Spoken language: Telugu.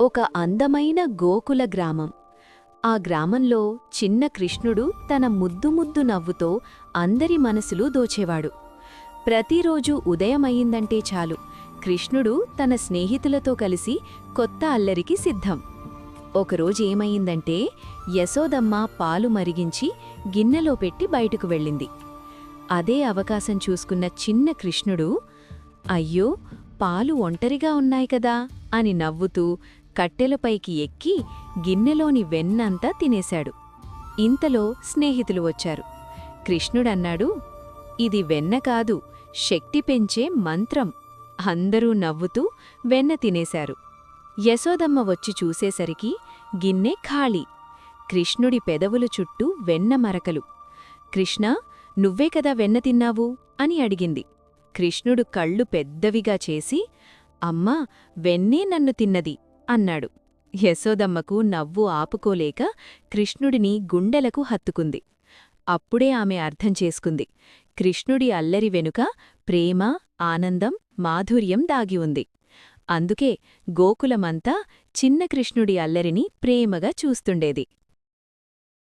ఒక అందమైన గోకుల గ్రామం. ఆ గ్రామంలో చిన్న కృష్ణుడు తన ముద్దు ముద్దు నవ్వుతో అందరి మనసులు దోచేవాడు. ప్రతిరోజూ ఉదయమయ్యిందంటే చాలు కృష్ణుడు తన స్నేహితులతో కలిసి కొత్త అల్లరికి సిద్ధం. ఒకరోజేమయ్యిందంటే యశోదమ్మ పాలు మరిగించి గిన్నెలో పెట్టి బయటకు వెళ్ళింది. అదే అవకాశం చూసుకున్న చిన్న కృష్ణుడు, అయ్యో, పాలు ఒంటరిగా ఉన్నాయి కదా అని నవ్వుతూ కట్టెలపైకి ఎక్కి గిన్నెలోని వెన్నంతా తినేశాడు. ఇంతలో స్నేహితులు వచ్చారు. కృష్ణుడన్నాడు, ఇది వెన్న కాదు, శక్తి పెంచే మంత్రం. అందరూ నవ్వుతూ వెన్న తినేశారు. యశోదమ్మ వచ్చి చూసేసరికి గిన్నె ఖాళీ. కృష్ణుడి పెదవులు చుట్టూ వెన్న మరకలు. కృష్ణా, నువ్వే కదా వెన్న తిన్నావు అని అడిగింది. కృష్ణుడు కళ్ళు పెద్దవిగా చేసి, అమ్మా, వెన్నే నన్ను తిన్నది అన్నాడు. యశోదమ్మకు నవ్వు ఆపుకోలేక కృష్ణుడిని గుండెలకు హత్తుకుంది. అప్పుడే ఆమె అర్థం చేసుకుంది, కృష్ణుడి అల్లరి వెనుక ప్రేమ, ఆనందం, మాధుర్యం దాగి ఉంది. అందుకే గోకులమంతా చిన్న కృష్ణుడి అల్లరిని ప్రేమగా చూస్తుండేది.